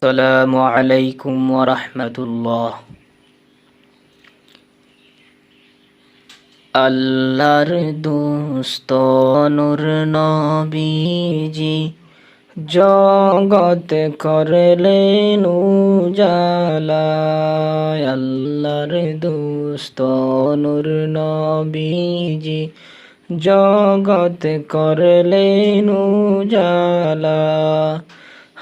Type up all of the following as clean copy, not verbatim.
আসসালামু আলাইকুম ওয়া রাহমাতুল্লাহ। আল্লাহর দোস্ত নূর নবীজি জগত করলেন উজালা। আল্লাহর দোস্ত নূর নবীজি জগত করলেন উজালা।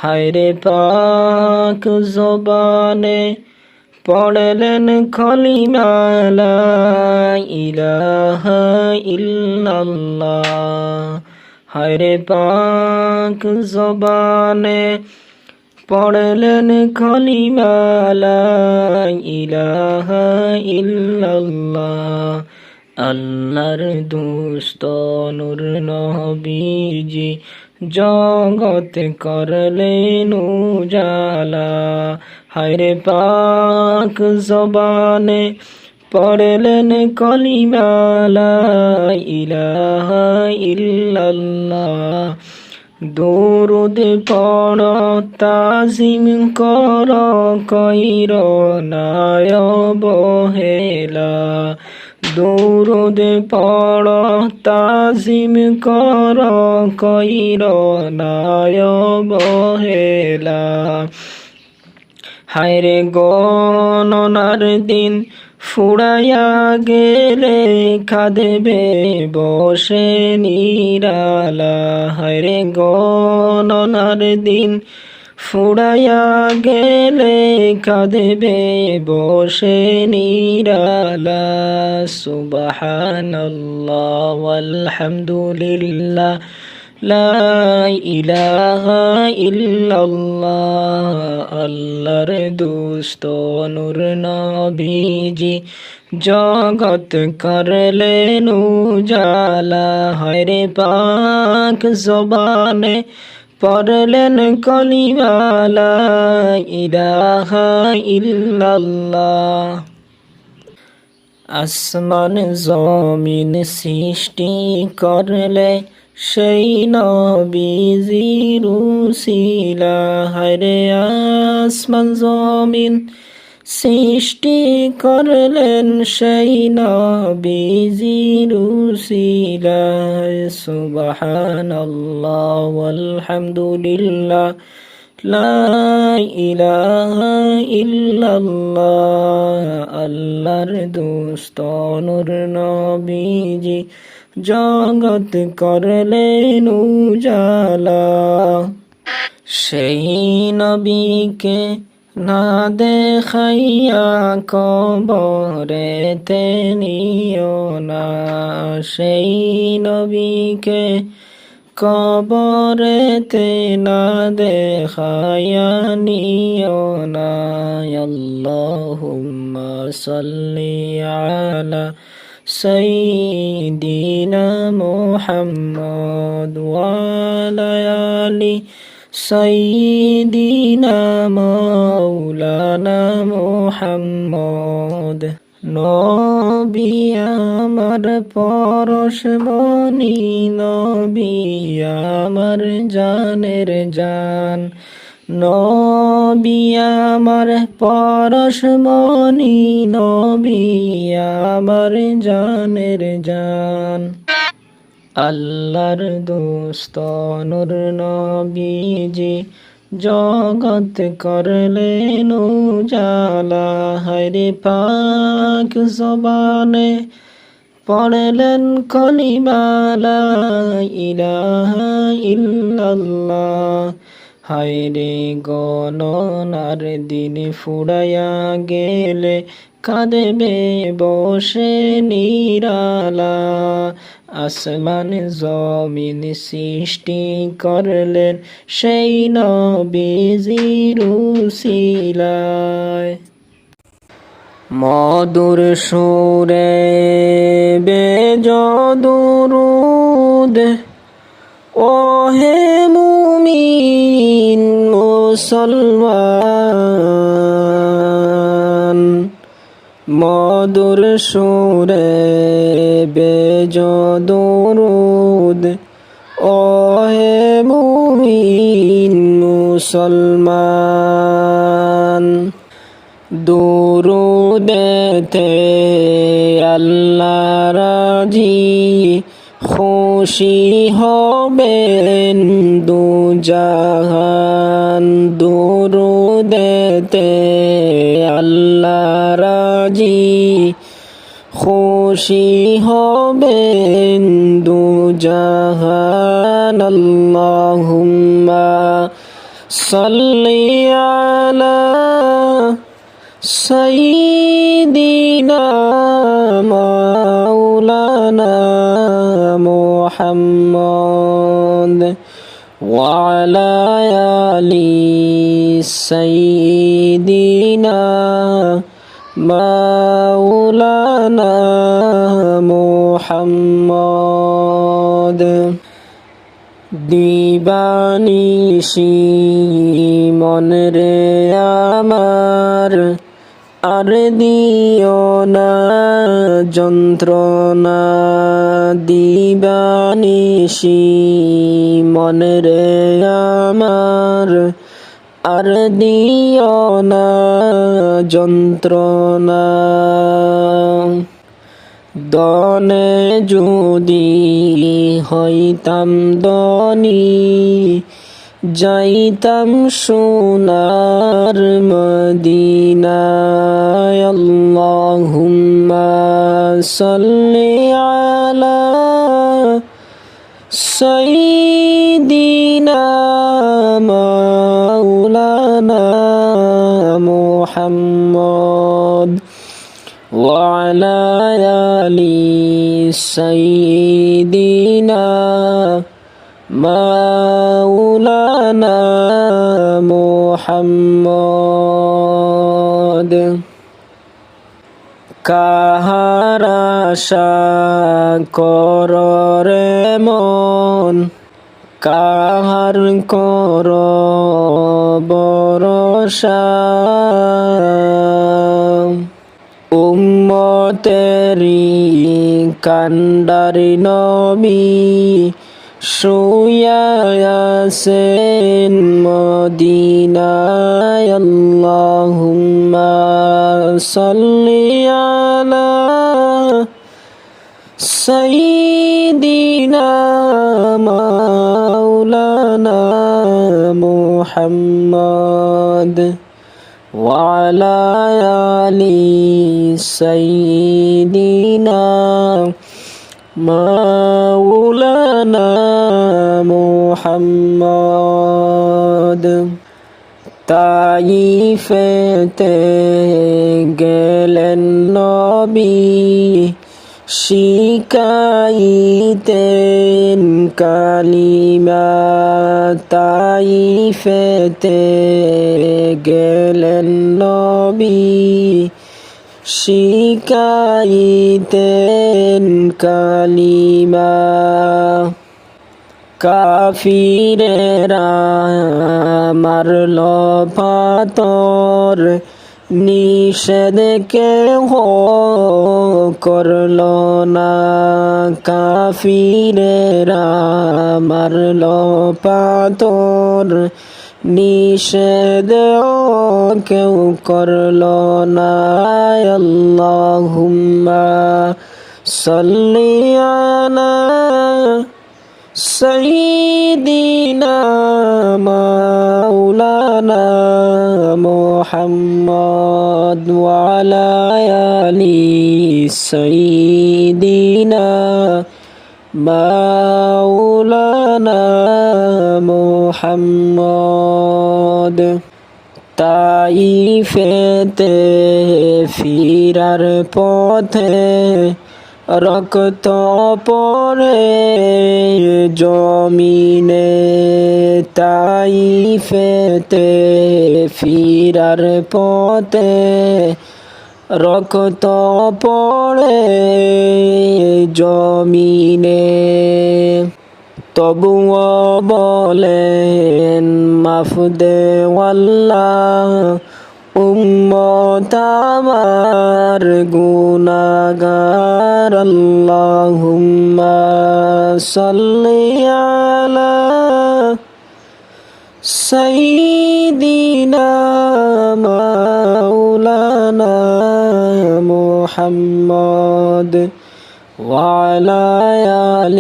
হায়রে পাক জবানে পড়লেন কলিমা লা ইলাহা ইল্লাল্লাহ। হায়রে পাক জবানে পড়লেন কলিমা লা ইলাহা ইল্লাল্লাহ। আল্লাহর দোস্ত নূর নবীজি জগত করলেন উজালা। হায়রে পাক জবানে পড়লেন কলিমা লা ইলাহা ইল্লাল্লাহ। দরুদ পড় তাজিম কর কইর নায় বহেলা। দরুদ পড় তাজিম কর কইর নায় বহেলা। হায়রে গণনার দিন ফুরাইয়া গেলে কাঁদবে বসে নিরালা। হায়রে গণনার দিন ফুরাইয়া গেলে কাঁদবে বসে নিরালা। সুবহানাল্লাহ ওয়ালহামদুলিল্লাহ লা ইলাহা ইল্লাল্লাহ। আল্লাহর দোস্ত নূর নবীজি জগত করলেন উজালা। হায়রে পাক জবানে পড়লেন কলিমা লা ইলাহা ইল্লাল্লাহ। আসমান জমিন সৃষ্টি করলে সেই নবীজির উসিলা। হায়রে আসমান জমিন সৃষ্টি করলেন সেই নবীজির উসিলা। সুবহানাল্লাহ ওয়ালহামদুলিল্লাহ লা ইলাহা ইল্লাল্লাহ। আল্লাহর দোস্ত নূর নবীজি জগত করলেন উজালা। সেই নবীকে না দেখাইয়া কবরেতে নিও না। সেই নবীকে কবরেতে না দেখাইয়া নিও না। আল্লাহুম্মা সাল্লি আলা সাইয়্যিদিনা মুহাম্মদ ওয়া আলা আলি সাইয়্যিদিনা মাওলানা মুহাম্মদ। নবী আমার পরশমণি, নবী আমার জানের জান। নবী আমার পরশমণি, নবী আমার জানের জান। আল্লাহর দোস্ত নূর নবীজি জগত করলেন উজালা। হায়রে পাক জবানে পড়লেন কলিমা লা ইলাহা ইল্লাল্লাহ। হায়রে গণনার দিন ফুরাইয়া গেলে কাঁদবে বসে নিরালা। আসমান জমিন সৃষ্টি করলেন সেই নবীজির উসিলায়। মধুর সুরে বেজদুরুদ ওহে মুমিন মুসলমান। মধুর সুরে বেজদুরুদ ওহে মুমিন মুসলমান দুরুদেতে আল্লাহ রাজি খুশি হবেন দু জাহান দুরুদেতে আল্লাহ রাজি খুশি হবেন দু জাহান আল্লাহুম্মা সাল্লি আলা সাইয়্যিদিনা মাওলানা মুহাম্মদ ওয়া আলা আলি সাইয়্যিদিনা মাওলানা মুহাম্মদ দিবানিশি মনরে আমার আর দিও না যন্ত্রণা দিবানিশি মনরে আমার আর দিও না যন্ত্রণা দনে যদি হইতাম দনি যাইতাম সোনার মদিনায় আল্লাহুম্মা সাল্লি আলা সাইয়্যিদিনা মাওলানা মুহাম্মদ ওয়া আলা আলি সাইয়্যিদিনা মাওলানা মুহাম্মদ কাহার আশা কররে মন কাহার কর ভরসা উম্মতেরি কান্ডারি নবী শুইয়া আছেন মদিনায় আল্লাহুম্মা সাল্লি আলা সাইয়্যিদিনা মাওলানা মুহাম্মদ ওয়া আলা আলি সাইয়্যিদিনা মাওলানা মুহাম্মদ তাইফেতে গেলেন নবী শিকাইতেন কালিমা তাইফেতে গেলেন নবী শিকাইতেন কালিমা কাফিরেরা মারল পাথর নিষেধ কেহ করল না কাফিরেরা মারল পাথর নিষেধ কেউ করল না আল্লাহুম্মা সাল্লি আলা সাইয়্যিদিনা মাওলানা মুহাম্মদ ওয়া আলা আলি সাইয়্যিদিনা মাওলানা মুহাম্মদ তাইফেতে ফিরার পথে রক্ত পড়ে জমিনে তাইফেতে ফিরার পথে রক্ত পড়ে জমিনে তবুও বলেন মাফ দে আল্লাহ উম্মত আমার গুনাহগার আল্লাহুম্মা সাল্লি আলা سيدنا مولانا محمد وعلى آل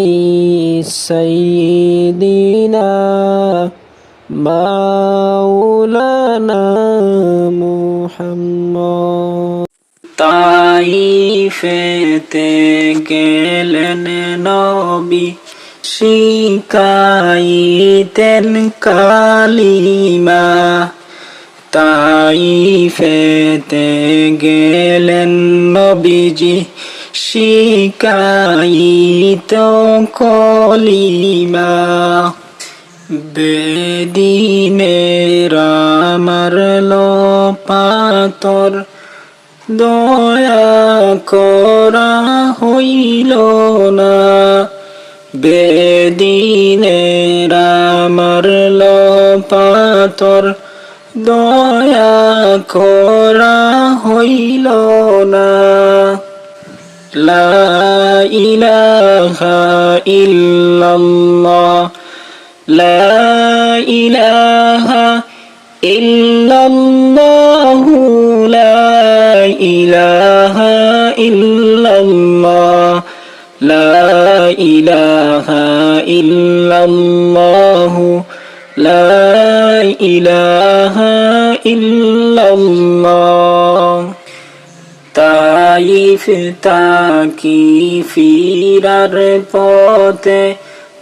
سيدنا مولانا محمد তাইফেতে গেলেন নবী শিখাইতেন কালিমা তাইফেতে গেলেন নবীজি শিখাইত কলিমা বেদিনের মারল পাথর দয়া করা হইল না বেদিনের মারল পাথর দয়া করা হইল না লা ইলাহা ইল্লাল্লাহ লা ইলাহা ইল্লাল্লাহ লা ইলাহা ইল্লাল্লাহ লা ইলাহা ইল্লাল্লাহ লা ইলাহা ইল্লাল্লাহ তাইফ তাকি ফিরার পথে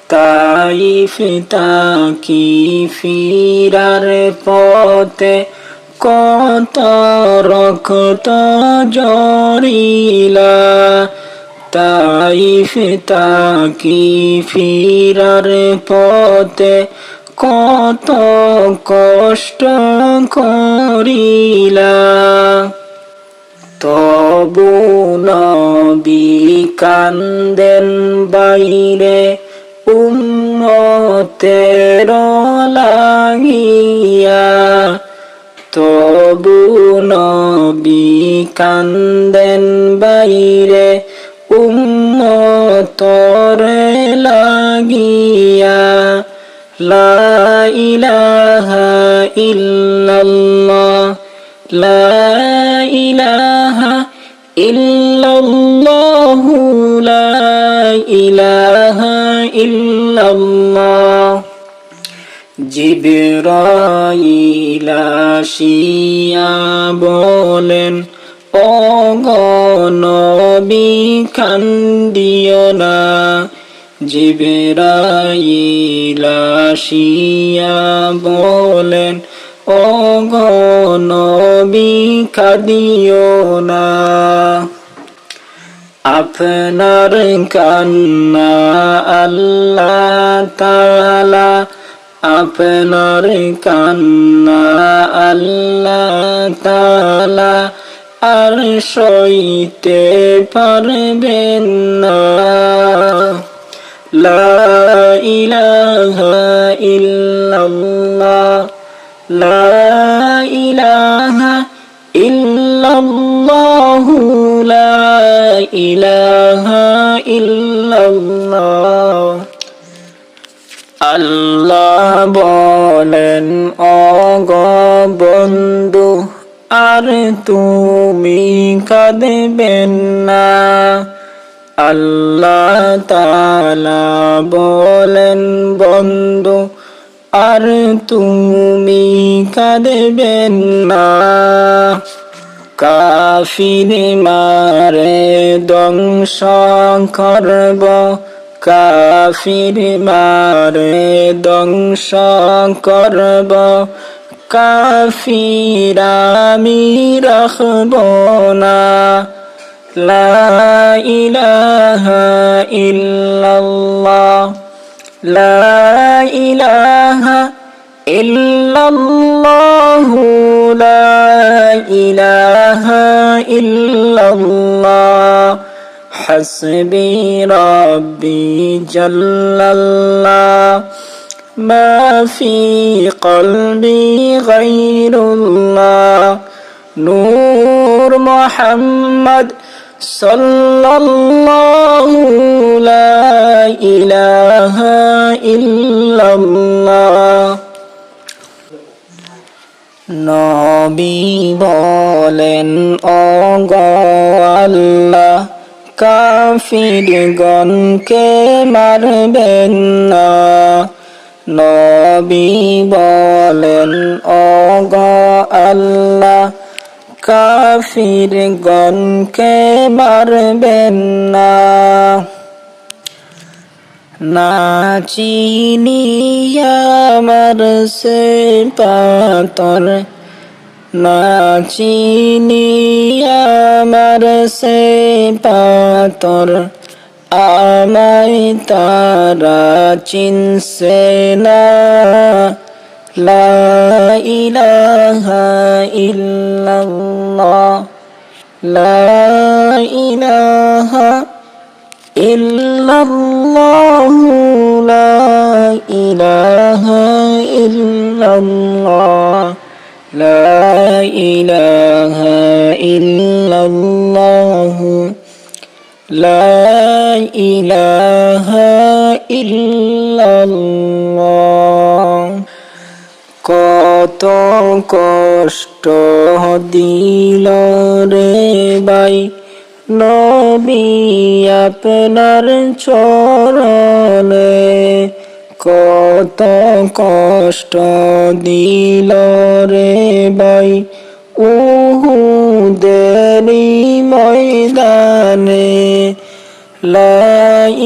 তাইফ তাকি ফিরার পথে কত রক্ত জরিলা তাইফ তাকি ফিরার পথে কত কষ্ট করিলা তবু নবী কান্দেন বাইরে উম্মতের লাগিয়া তবু নবী কান্দেন বাইরে উম্মতের লাগিয়া লা ইলাহা ইল্লাল্লাহ লা ইলাহা ইল্লাল্লাহ লা ইলাহা ইল্লাল্লাহ জিবরাইল আসিয়া বলেন ও নবী কান্দিও না জিবরাইল আসিয়া বলেন ও নবী কাঁদিও না আপনার কান্না আল্লাহ তাআলা আপনার কান্না আল্লাহ তাআলা আর সইতে পারবেন না লা ইলাহা ইল্লাল্লাহ লা ইলাহা ইল্লাল্লাহ লা ইলাহা ইল্লাল্লাহ আল্লাহ বলেন ও বন্ধু আর তুমি কাঁদবেন না আল্লাহ তাআলা বলেন বন্ধু আর তুমি কাঁদবেন না কাফির মারে ধ্বংস করব কাফির মারে ধ্বংস করব কাফির আমি রাখব না লা ইলাহা ইল্লাল্লাহ লা ইলাহা ইল্লাল্লাহ লা ইলাহা ইল্লাল্লাহ হাসবি রাব্বি জাল্লাল্লাহ মা ফি কলবি গায়রুল্লাহ নূর মুহাম্মদ সাল্লাল্লাহু লা ইলাহা ইল্লাল্লাহ নবী বলেন ওগো আল্লাহ কাফিরগণকে মারবেন না। নবী বলেন ওগো আল্লাহ কাফিরগণকে মারবেন না। না চিনিয়া মারছে পাথর, না চিনিয়া মারছে পাথর, আমায় তারা চিনছে না। লা ইলাহা ইল্লাল্লাহ, লা ইলাহা ইল্লাল্লাহ, লা ইলাহা ইল্লাল্লাহ, লা ইলাহা ইল্লাল্লাহ, লা ইলাহা ইল্লাল্লাহ। কত কষ্ট দিল রে ভাই নবী আপনার চরণে, কত কষ্ট দিল রে ভাই উহুদেরই ময়দানে। লা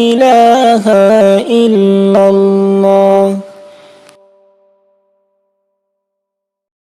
ইলাহা ইল্লাল্লাহ,